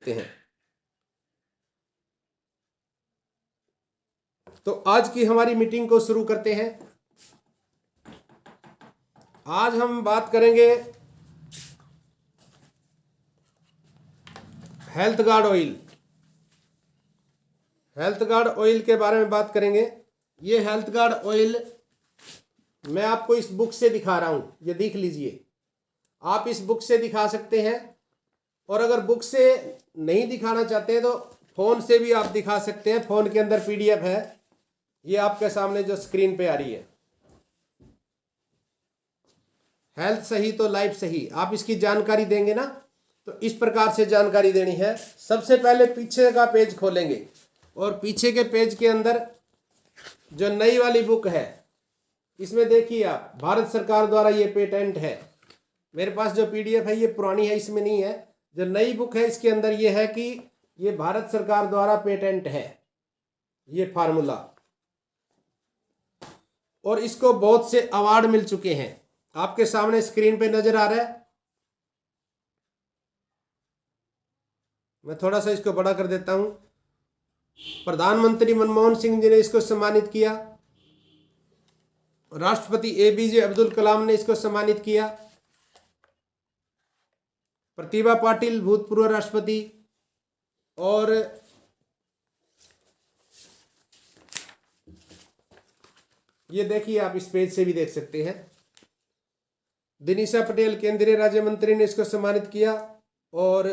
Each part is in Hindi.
हैं। तो आज की हमारी मीटिंग को शुरू करते हैं। आज हम बात करेंगे health guard oil. Health guard oil के बारे में बात करेंगे। ये हेल्थ गार्ड ऑयल मैं आपको इस बुक से दिखा रहा हूं, ये देख लीजिए। आप इस बुक से दिखा सकते हैं, और अगर बुक से नहीं दिखाना चाहते हैं तो फोन से भी आप दिखा सकते हैं। फोन के अंदर पीडीएफ है, ये आपके सामने जो स्क्रीन पे आ रही है। हेल्थ सही तो लाइफ सही, आप इसकी जानकारी देंगे ना, तो इस प्रकार से जानकारी देनी है। सबसे पहले पीछे का पेज खोलेंगे, और पीछे के पेज के अंदर जो नई वाली बुक है, इसमें देखिए आप, भारत सरकार द्वारा ये पेटेंट है। मेरे पास जो पीडीएफ है ये पुरानी है, इसमें नहीं है। जो नई बुक है इसके अंदर ये है कि ये भारत सरकार द्वारा पेटेंट है, ये फार्मूला, और इसको बहुत से अवार्ड मिल चुके हैं। आपके सामने स्क्रीन पे नजर आ रहा है। मैं थोड़ा सा इसको बड़ा कर देता हूं। प्रधानमंत्री मनमोहन सिंह जी ने इसको सम्मानित किया, राष्ट्रपति एपीजे अब्दुल कलाम ने इसको सम्मानित किया, प्रतिभा पाटिल भूतपूर्व राष्ट्रपति, और ये देखिए आप इस पेज से भी देख सकते हैं। दिनीशा पटेल केंद्रीय राज्य मंत्री ने इसको सम्मानित किया, और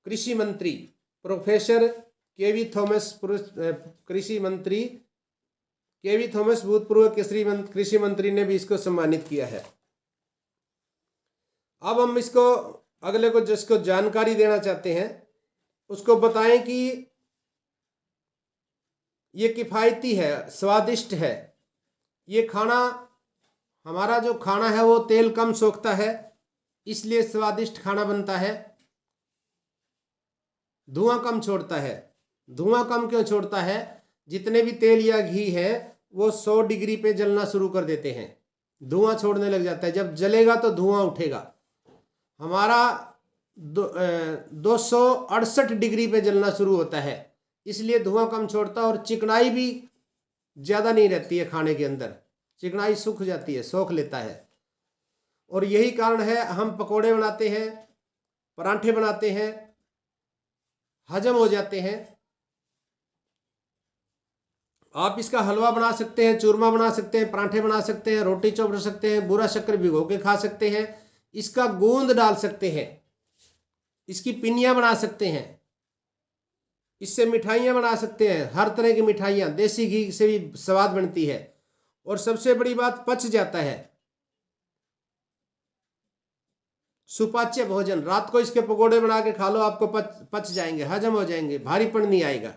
कृषि मंत्री प्रोफेसर केवी थॉमस, कृषि मंत्री केवी थॉमस भूतपूर्व कृषि मंत्री ने भी इसको सम्मानित किया है। अब हम इसको अगले को जिसको जानकारी देना चाहते हैं उसको बताएं कि ये किफायती है, स्वादिष्ट है। ये खाना, हमारा जो खाना है वो तेल कम सोखता है, इसलिए स्वादिष्ट खाना बनता है। धुआं कम छोड़ता है। धुआं कम क्यों छोड़ता है? जितने भी तेल या घी है वो 100 डिग्री पे जलना शुरू कर देते हैं, धुआं छोड़ने लग जाता है। जब जलेगा तो धुआं उठेगा। हमारा 268 डिग्री पे जलना शुरू होता है, इसलिए धुआं कम छोड़ता है, और चिकनाई भी ज़्यादा नहीं रहती है खाने के अंदर। चिकनाई सूख जाती है, सोख लेता है। और यही कारण है हम पकोड़े बनाते हैं, परांठे बनाते हैं, हजम हो जाते हैं। आप इसका हलवा बना सकते हैं, चूरमा बना सकते हैं, परांठे बना सकते हैं, रोटी चौपड़ सकते हैं, बूरा शक्कर भिगो के खा सकते हैं, इसका गूंद डाल सकते हैं, इसकी पिनियां बना सकते हैं, इससे मिठाइयाँ बना सकते हैं। हर तरह की मिठाइयाँ, देसी घी से भी स्वाद बनती है, और सबसे बड़ी बात पच जाता है। सुपाच्य भोजन, रात को इसके पकोड़े बना के खा लो, आपको पच जाएंगे, हजम हो जाएंगे, भारीपन नहीं आएगा।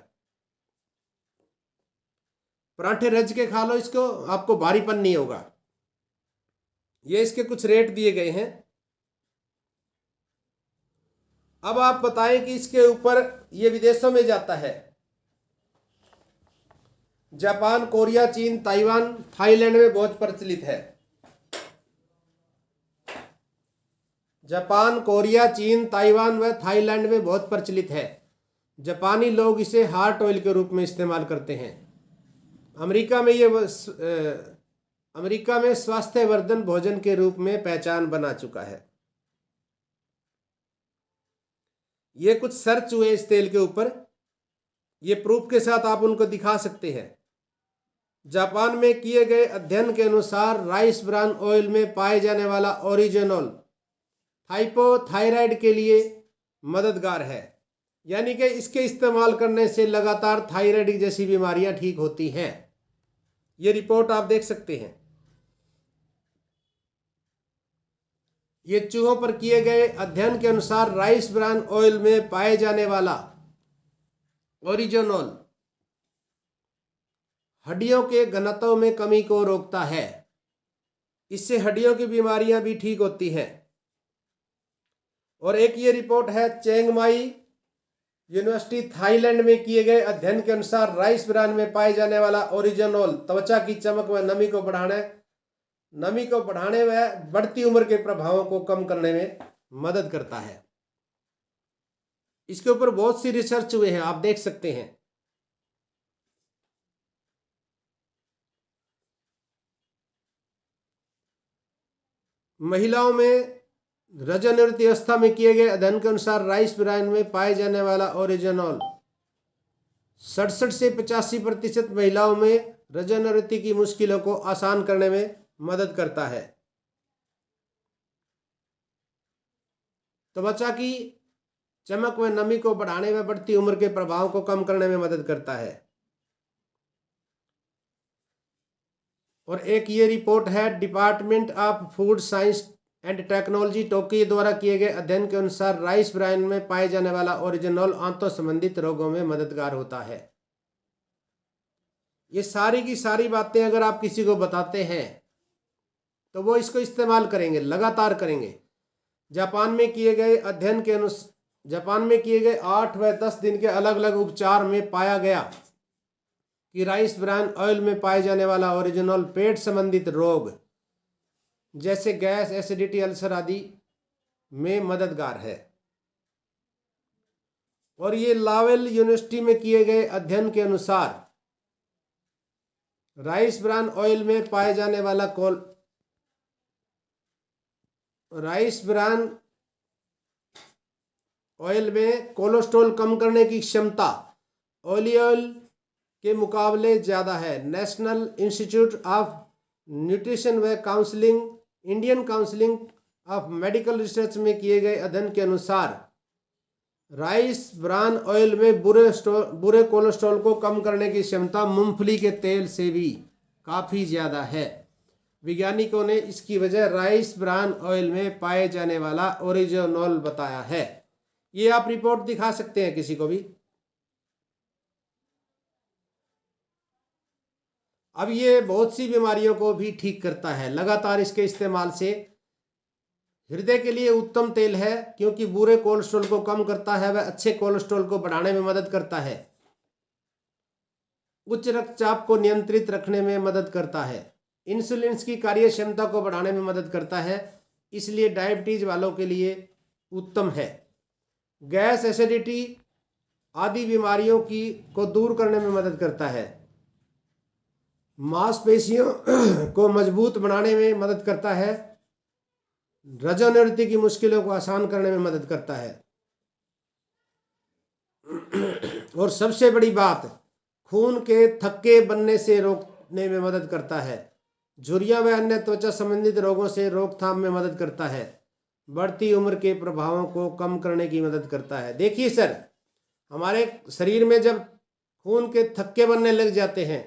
पराठे रज के खा लो इसको, आपको भारीपन नहीं होगा। ये इसके कुछ रेट दिए गए हैं। अब आप बताएं कि इसके ऊपर ये विदेशों में जाता है। जापान, कोरिया, चीन, ताइवान, थाईलैंड में बहुत प्रचलित है। जापान, कोरिया, चीन, ताइवान व थाईलैंड में बहुत प्रचलित है। जापानी लोग इसे हार्ट ऑयल के रूप में इस्तेमाल करते हैं। अमेरिका में स्वास्थ्यवर्धन भोजन के रूप में पहचान बना चुका है। ये कुछ सर्च हुए इस तेल के ऊपर, ये प्रूफ के साथ आप उनको दिखा सकते हैं। जापान में किए गए अध्ययन के अनुसार राइस ब्रान ऑयल में पाए जाने वाला ओरिजिनोल हाइपोथायराइड के लिए मददगार है, यानी कि इसके इस्तेमाल करने से लगातार थायराइड जैसी बीमारियां ठीक होती हैं। ये रिपोर्ट आप देख सकते हैं। ये चूहों पर किए गए अध्ययन के अनुसार राइस ब्रान ऑयल में पाए जाने वाला ओरिजिनोल हड्डियों के घनत्व में कमी को रोकता है, इससे हड्डियों की बीमारियां भी ठीक होती हैं। और एक ये रिपोर्ट है चियांग माई यूनिवर्सिटी थाईलैंड में किए गए अध्ययन के अनुसार राइस ब्रान में पाए जाने वाला ओरिजिनोल त्वचा की चमक व नमी को बढ़ाने व बढ़ती उम्र के प्रभावों को कम करने में मदद करता है। इसके ऊपर बहुत सी रिसर्च हुए हैं, आप देख सकते हैं। महिलाओं में रजोनिवृत्ति अवस्था में किए गए अध्ययन के अनुसार राइस ब्रान में पाए जाने वाला ओरिजिनॉल 67 से 85% महिलाओं में रजोनिवृत्ति की मुश्किलों को आसान करने में मदद करता है। त्वचा की चमक व नमी को बढ़ाने में, बढ़ती उम्र के प्रभाव को कम करने में मदद करता है। और एक ये रिपोर्ट है department of food science and technology Tokyo द्वारा किए गए अध्ययन के अनुसार राइस ब्रान में पाए जाने वाला ओरिजिनॉल आंतों संबंधित रोगों में मददगार होता है। ये सारी की सारी बातें अगर आप किसी को बताते हैं तो वो इसको इस्तेमाल करेंगे, लगातार करेंगे। जापान में किए गए अध्ययन के अनुसार जापान में किए गए 8 व 10 दिन के अलग अलग उपचार में पाया गया कि राइस ब्रान ऑयल में पाए जाने वाला ओरिजिनॉल पेट संबंधित रोग जैसे गैस, एसिडिटी, अल्सर आदि में मददगार है। और ये लावेल यूनिवर्सिटी में किए गए अध्ययन के अनुसार राइस ब्रान ऑयल में पाए जाने वाला राइस ब्रान ऑयल में कोलेस्ट्रॉल कम करने की क्षमता ऑलिव ऑयल के मुकाबले ज़्यादा है। नेशनल इंस्टीट्यूट ऑफ न्यूट्रिशन व counselling, Indian counselling of medical research में किए गए अध्ययन के अनुसार राइस ब्रान ऑयल में बुरे कोलेस्ट्रॉल को कम करने की क्षमता मूंगफली के तेल से भी काफ़ी ज़्यादा है। वैज्ञानिकों ने इसकी वजह राइस ब्रान ऑयल में पाए जाने वाला ओरिजिनॉल बताया है। ये आप रिपोर्ट दिखा सकते हैं किसी को भी। अब ये बहुत सी बीमारियों को भी ठीक करता है लगातार इसके इस्तेमाल से। हृदय के लिए उत्तम तेल है क्योंकि बुरे कोलेस्ट्रॉल को कम करता है व अच्छे कोलेस्ट्रॉल को बढ़ाने में मदद करता है। उच्च रक्तचाप को नियंत्रित रखने में मदद करता है। इंसुलिन की कार्य क्षमता को बढ़ाने में मदद करता है, इसलिए डायबिटीज वालों के लिए उत्तम है। गैस, एसिडिटी आदि बीमारियों को दूर करने में मदद करता है। मांसपेशियों को मजबूत बनाने में मदद करता है। रजोनिवृत्ति की मुश्किलों को आसान करने में मदद करता है। और सबसे बड़ी बात, खून के थक्के बनने से रोकने में मदद करता है। झुर्रियां व अन्य त्वचा संबंधित रोगों से रोकथाम में मदद करता है। बढ़ती उम्र के प्रभावों को कम करने की मदद करता है। देखिए सर, हमारे शरीर में जब खून के थक्के बनने लग जाते हैं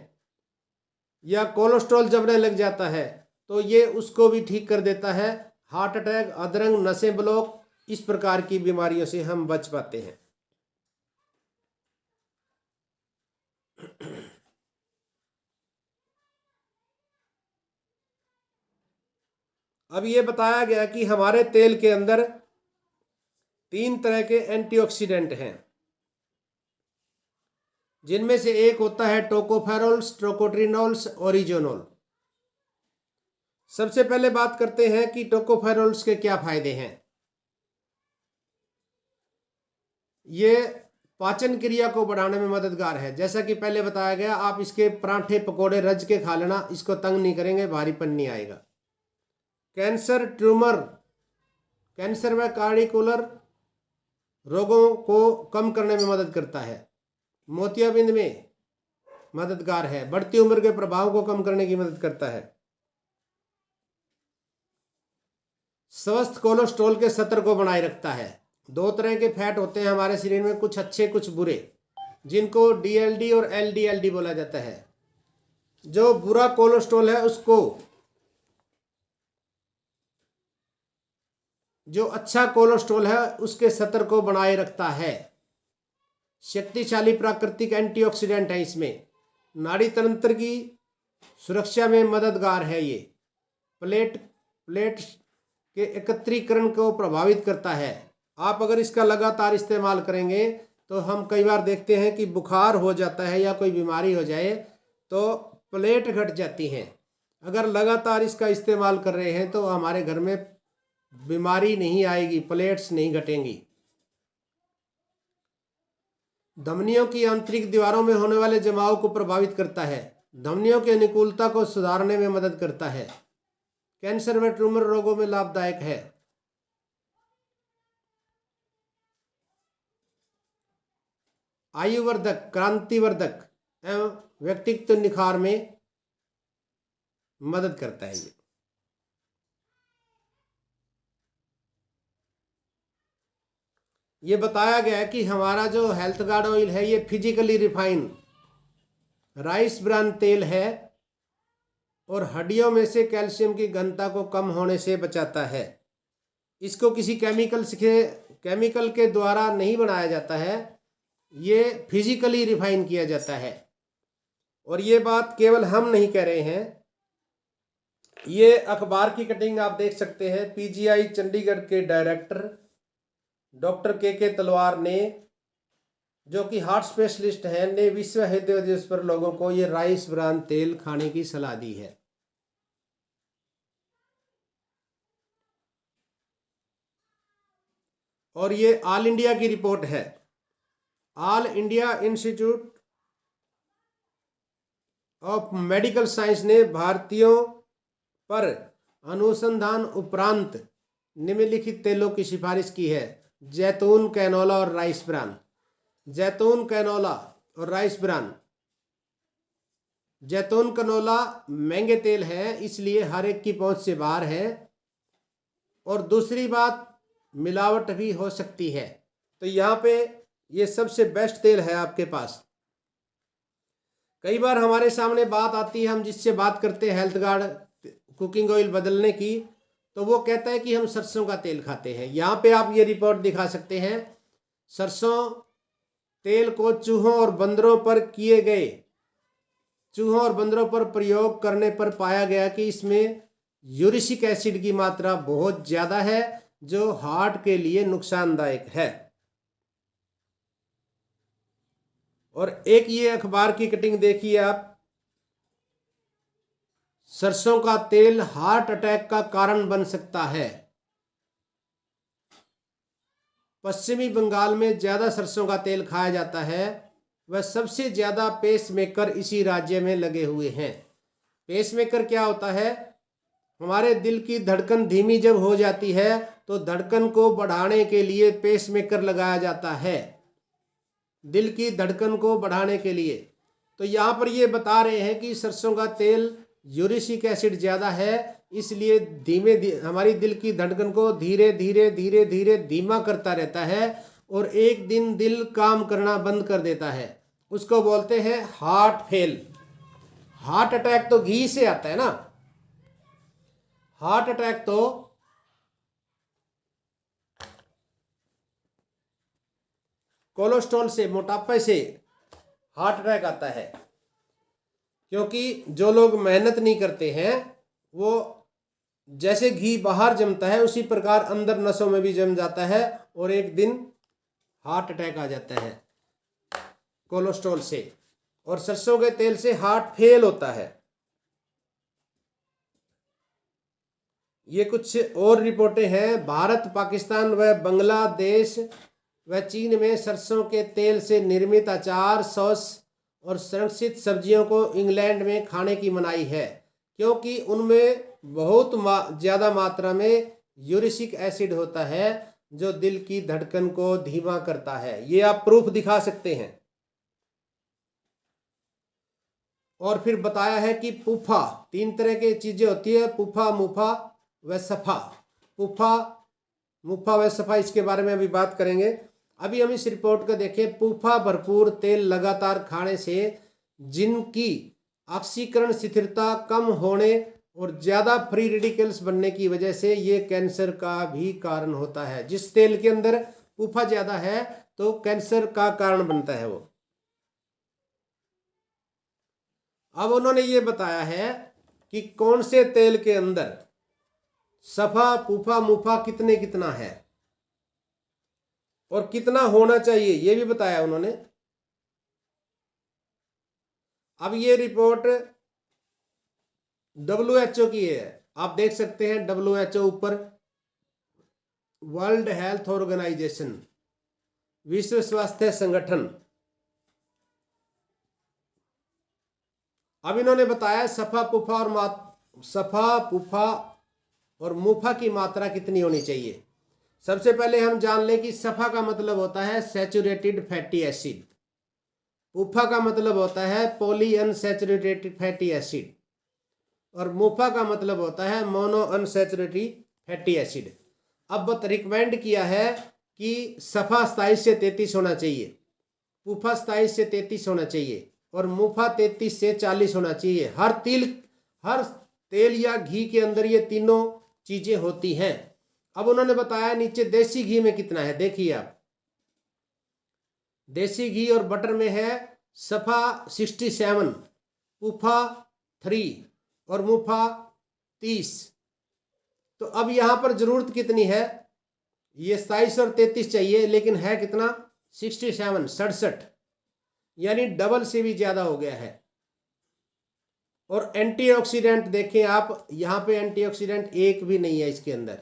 या कोलेस्ट्रॉल जमने लग जाता है तो ये उसको भी ठीक कर देता है। हार्ट अटैक, अधरंग, नसें ब्लॉक, इस प्रकार की बीमारियों से हम बच पाते हैं। अब ये बताया गया कि हमारे तेल के अंदर 3 तरह के एंटीऑक्सीडेंट हैं, जिनमें से एक होता है टोकोफेरोल्स, ट्रोकोट्रिनोल्स, ओरिजिनोल। सबसे पहले बात करते हैं कि टोकोफेरोल्स के क्या फायदे हैं। ये पाचन क्रिया को बढ़ाने में मददगार है। जैसा कि पहले बताया गया, आप इसके पराठे पकोड़े रज के खा लेना, इसको तंग नहीं करेंगे, भारीपन नहीं आएगा। कैंसर, ट्यूमर, कैंसर व कार्डिकुलर रोगों को कम करने में मदद करता है। मोतियाबिंद में मददगार है। बढ़ती उम्र के प्रभाव को कम करने की मदद करता है। स्वस्थ कोलेस्ट्रॉल के स्तर को बनाए रखता है। 2 तरह के फैट होते हैं हमारे शरीर में, कुछ अच्छे कुछ बुरे, जिनको डीएलडी और एलडीएलडी बोला जाता है। जो बुरा कोलेस्ट्रॉल है उसको जो अच्छा कोलेस्ट्रॉल है उसके स्तर को बनाए रखता है। शक्तिशाली प्राकृतिक एंटीऑक्सीडेंट है। इसमें नाड़ी तंत्र की सुरक्षा में मददगार है। ये प्लेट के एकत्रीकरण को प्रभावित करता है। आप अगर इसका लगातार इस्तेमाल करेंगे तो हम कई बार देखते हैं कि बुखार हो जाता है या कोई बीमारी हो जाए तो प्लेट घट जाती हैं। अगर लगातार इसका इस्तेमाल कर रहे हैं तो हमारे घर में बीमारी नहीं आएगी, प्लेट्स नहीं घटेंगी। धमनियों की आंतरिक दीवारों में होने वाले जमाव को प्रभावित करता है। धमनियों की अनुकूलता को सुधारने में मदद करता है। कैंसर व ट्यूमर रोगों में लाभदायक है। आयुवर्धक, क्रांतिवर्धक एवं व्यक्तित्व निखार में मदद करता है। ये बताया गया है कि हमारा जो हेल्थ गार्ड ऑयल है ये फिजिकली रिफाइन राइस ब्रान तेल है और हड्डियों में से कैल्शियम की घनता को कम होने से बचाता है। इसको किसी केमिकल के द्वारा नहीं बनाया जाता है, ये फिजिकली रिफाइन किया जाता है। और ये बात केवल हम नहीं कह रहे हैं, ये अखबार की कटिंग आप देख सकते हैं। पीजीआई चंडीगढ़ के डायरेक्टर डॉक्टर के तलवार ने, जो कि हार्ट स्पेशलिस्ट हैं, ने विश्व हृदय दिवस पर लोगों को ये राइस ब्रान तेल खाने की सलाह दी है। और ये ऑल इंडिया की रिपोर्ट है। All India institute of medical science ने भारतीयों पर अनुसंधान उपरांत निम्नलिखित तेलों की सिफारिश की है। जैतून, कैनोला और राइस ब्रान। जैतून, कैनोला और राइस ब्रान। जैतून, कैनोला महंगे तेल हैं, इसलिए हर एक की पहुंच से बाहर है। और दूसरी बात, मिलावट भी हो सकती है। तो यहाँ पे ये सबसे बेस्ट तेल है आपके पास। कई बार हमारे सामने बात आती है, हम जिससे बात करते हैं हेल्थ गार्ड कुकिंग ऑयल बदलने की, तो वो कहता है कि हम सरसों का तेल खाते हैं। यहाँ पे आप ये रिपोर्ट दिखा सकते हैं। सरसों तेल को चूहों और बंदरों पर प्रयोग करने पर पाया गया कि इसमें यूरिक एसिड की मात्रा बहुत ज्यादा है, जो हार्ट के लिए नुकसानदायक है। और एक ये अखबार की कटिंग देखिए आप, सरसों का तेल हार्ट अटैक का कारण बन सकता है। पश्चिमी बंगाल में ज्यादा सरसों का तेल खाया जाता है। वह सबसे ज्यादा पेसमेकर इसी राज्य में लगे हुए हैं। पेसमेकर क्या होता है? हमारे दिल की धड़कन धीमी जब हो जाती है तो धड़कन को बढ़ाने के लिए पेसमेकर लगाया जाता है, दिल की धड़कन को बढ़ाने के लिए। तो यहाँ पर ये बता रहे हैं कि सरसों का तेल यूरिक एसिड ज़्यादा है, इसलिए हमारी दिल की धड़कन को धीरे धीरे धीरे धीरे धीमा करता रहता है और एक दिन दिल काम करना बंद कर देता है। उसको बोलते हैं हार्ट फेल। हार्ट अटैक तो घी से आता है ना। हार्ट अटैक तो कोलेस्ट्रॉल से, मोटापे से हार्ट अटैक आता है। क्योंकि जो लोग मेहनत नहीं करते हैं, वो जैसे घी बाहर जमता है उसी प्रकार अंदर नसों में भी जम जाता है और एक दिन हार्ट अटैक आ जाता है कोलेस्ट्रॉल से। और सरसों के तेल से हार्ट फेल होता है। ये कुछ और रिपोर्टें हैं। भारत, पाकिस्तान व बांग्लादेश व चीन में सरसों के तेल से निर्मित अचार, सॉस और संरक्षित सब्जियों को इंग्लैंड में खाने की मनाही है, क्योंकि उनमें बहुत ज़्यादा मात्रा में यूरिक एसिड होता है, जो दिल की धड़कन को धीमा करता है। ये आप प्रूफ दिखा सकते हैं। और फिर बताया है कि पुफा, 3 तरह की चीज़ें होती है, पुफा, मुफा व सफा। पुफा, मुफा व सफा, इसके बारे में अभी बात करेंगे। अभी हम इस रिपोर्ट को देखें। पुफा भरपूर तेल लगातार खाने से जिनकी ऑक्सीकरण स्थिरता कम होने और ज़्यादा फ्री रेडिकल्स बनने की वजह से ये कैंसर का भी कारण होता है। जिस तेल के अंदर पुफा ज़्यादा है तो कैंसर का कारण बनता है वो। अब उन्होंने ये बताया है कि कौन से तेल के अंदर सफा, पुफा, मुफा कितना है और कितना होना चाहिए, ये भी बताया उन्होंने। अब ये रिपोर्ट WHO की है, आप देख सकते हैं। WHO ऊपर वर्ल्ड हेल्थ ऑर्गेनाइजेशन, विश्व स्वास्थ्य संगठन, अब इन्होंने बताया सफा पुफा और मुफा की मात्रा कितनी होनी चाहिए। सबसे पहले हम जान लें कि सफा का मतलब होता है सैचुरेटेड फैटी एसिड, पुफा का मतलब होता है पॉली अनसैचुरेटेड फैटी एसिड और मुफा का मतलब होता है मोनो अनसैचुरेटेड फैटी एसिड। अब रिकमेंड किया है कि सफा 27 से 33 होना चाहिए, पुफा 27 से 33 होना चाहिए और मुफा 33 से 40 होना चाहिए। हर तेल या घी के अंदर ये तीनों चीजें होती हैं। अब उन्होंने बताया नीचे देसी घी में कितना है, देखिए आप, देसी घी और बटर में है सफा 67, पुफा 3 और मुफा 30। तो अब यहां पर जरूरत कितनी है, ये 27 और 33 चाहिए लेकिन है कितना 67, 67, यानी डबल से भी ज्यादा हो गया है। और एंटीऑक्सीडेंट देखें आप, यहाँ पे एंटीऑक्सीडेंट एक भी नहीं है इसके अंदर।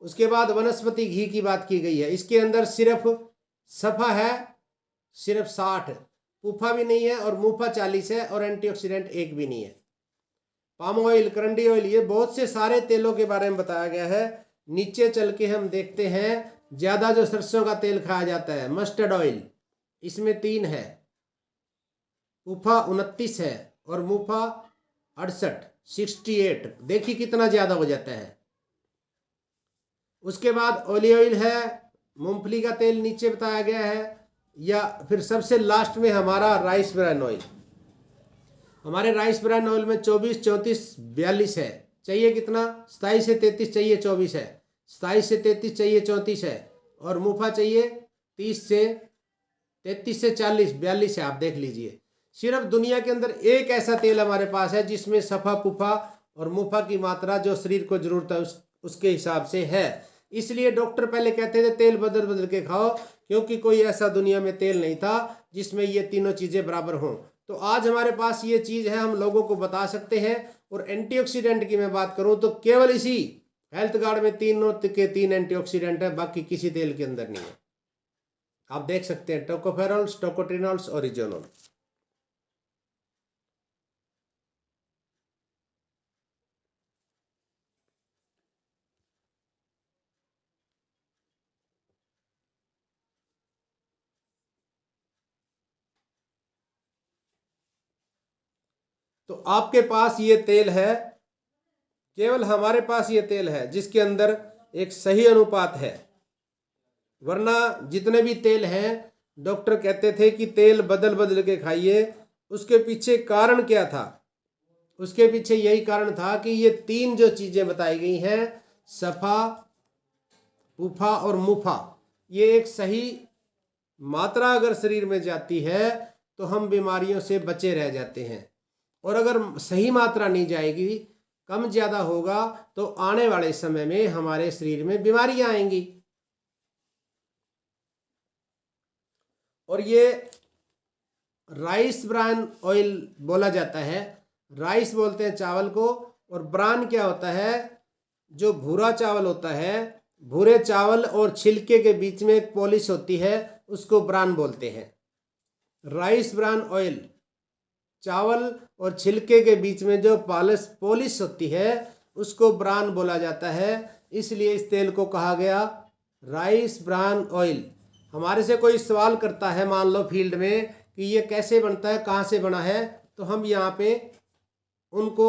उसके बाद वनस्पति घी की बात की गई है, इसके अंदर सिर्फ सफा है सिर्फ 60, पुफा भी नहीं है और मुफा 40 है और एंटीऑक्सीडेंट एक भी नहीं है। पाम ऑयल, करंडी ऑयल, ये बहुत से सारे तेलों के बारे में बताया गया है। नीचे चल के हम देखते हैं ज्यादा जो सरसों का तेल खाया जाता है मस्टर्ड ऑयल, इसमें 3 है, पुफा 29 है और मुफा 68, 68। देखिए कितना ज्यादा हो जाता है। उसके बाद ऑलिव ऑयल है, मूंगफली का तेल नीचे बताया गया है, या फिर सबसे लास्ट में हमारा राइस ब्रान ऑयल। हमारे राइस ब्रान ऑयल में 24, 34, 42 है, चाहिए कितना 27 से 33 चाहिए, 24 है, 27 से 33 चाहिए, 34 है और मुफा चाहिए 30 से 33 से 40, 42 है। आप देख लीजिए, सिर्फ दुनिया के अंदर एक ऐसा तेल हमारे पास है जिसमें सफा पुफा और मुफा की मात्रा जो शरीर को जरूरत है उसके हिसाब से है। इसलिए डॉक्टर पहले कहते थे तेल बदल बदल के खाओ, क्योंकि कोई ऐसा दुनिया में तेल नहीं था जिसमें ये तीनों चीजें बराबर हों। तो आज हमारे पास ये चीज है, हम लोगों को बता सकते हैं। और एंटीऑक्सीडेंट की मैं बात करूं तो केवल इसी हेल्थ गार्ड में तीनों के 3 एंटीऑक्सीडेंट है, बाकी किसी तेल के अंदर नहीं है। आप देख सकते हैं टोकोफेरॉल्स, टोकोट्रिनॉल्स और इजोनॉल। तो आपके पास ये तेल है, केवल हमारे पास ये तेल है जिसके अंदर एक सही अनुपात है। वरना जितने भी तेल हैं डॉक्टर कहते थे कि तेल बदल बदल के खाइए। उसके पीछे कारण क्या था, उसके पीछे यही कारण था कि ये 3 जो चीजें बताई गई हैं सफा पुफा और मुफा, ये एक सही मात्रा अगर शरीर में जाती है तो हम बीमारियों से बचे रह जाते हैं। और अगर सही मात्रा नहीं जाएगी, कम ज्यादा होगा, तो आने वाले समय में हमारे शरीर में बीमारियां आएंगी। और ये राइस ब्रान ऑयल बोला जाता है, राइस बोलते हैं चावल को, और ब्रान क्या होता है, जो भूरा चावल होता है, भूरे चावल और छिलके के बीच में एक पॉलिश होती है, उसको ब्रान बोलते हैं। राइस ब्रान ऑयल, चावल और छिलके के बीच में जो पॉलिश होती है उसको ब्रान बोला जाता है। इसलिए इस तेल को कहा गया राइस ब्रान ऑयल। हमारे से कोई सवाल करता है मान लो फील्ड में कि ये कैसे बनता है, कहाँ से बना है, तो हम यहाँ पे उनको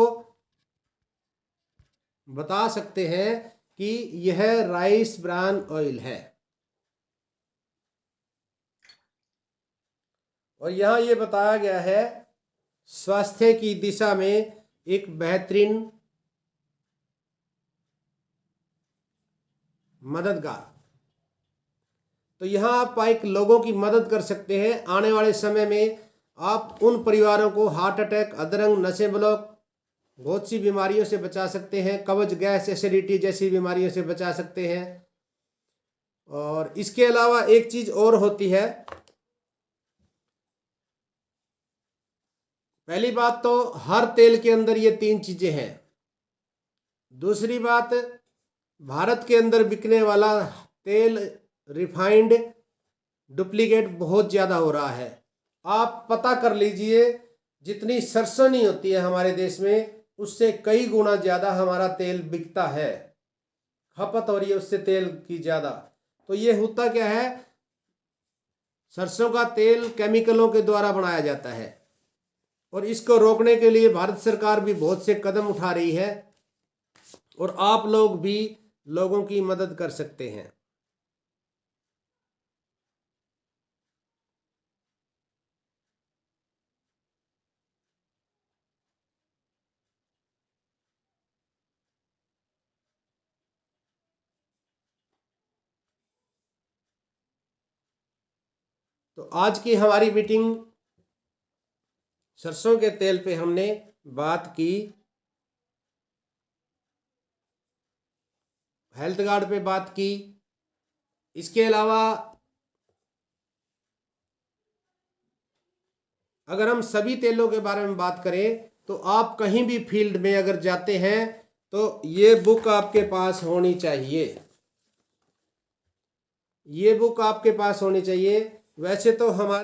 बता सकते हैं कि यह राइस ब्रान ऑयल है। और यहाँ ये बताया गया है स्वास्थ्य की दिशा में एक बेहतरीन मददगार। तो यहाँ आप एक लोगों की मदद कर सकते हैं। आने वाले समय में आप उन परिवारों को हार्ट अटैक, अधरंग, नशे ब्लॉक, बहुत सी बीमारियों से बचा सकते हैं, कब्ज, गैस, एसिडिटी जैसी बीमारियों से बचा सकते हैं। और इसके अलावा एक चीज और होती है, पहली बात तो हर तेल के अंदर ये 3 चीजें हैं। दूसरी बात, भारत के अंदर बिकने वाला तेल रिफाइंड डुप्लीकेट बहुत ज्यादा हो रहा है। आप पता कर लीजिए, जितनी सरसों नहीं होती है हमारे देश में, उससे कई गुना ज़्यादा हमारा तेल बिकता है, खपत हो रही है उससे तेल की ज़्यादा। तो ये होता क्या है, सरसों का तेल केमिकलों के द्वारा बनाया जाता है, और इसको रोकने के लिए भारत सरकार भी बहुत से कदम उठा रही है, और आप लोग भी लोगों की मदद कर सकते हैं। तो आज की हमारी मीटिंग सरसों के तेल पे हमने बात की, हेल्थ कार्ड पे बात की। इसके अलावा अगर हम सभी तेलों के बारे में बात करें, तो आप कहीं भी फील्ड में अगर जाते हैं तो ये बुक आपके पास होनी चाहिए, ये बुक आपके पास होनी चाहिए। वैसे तो हमारे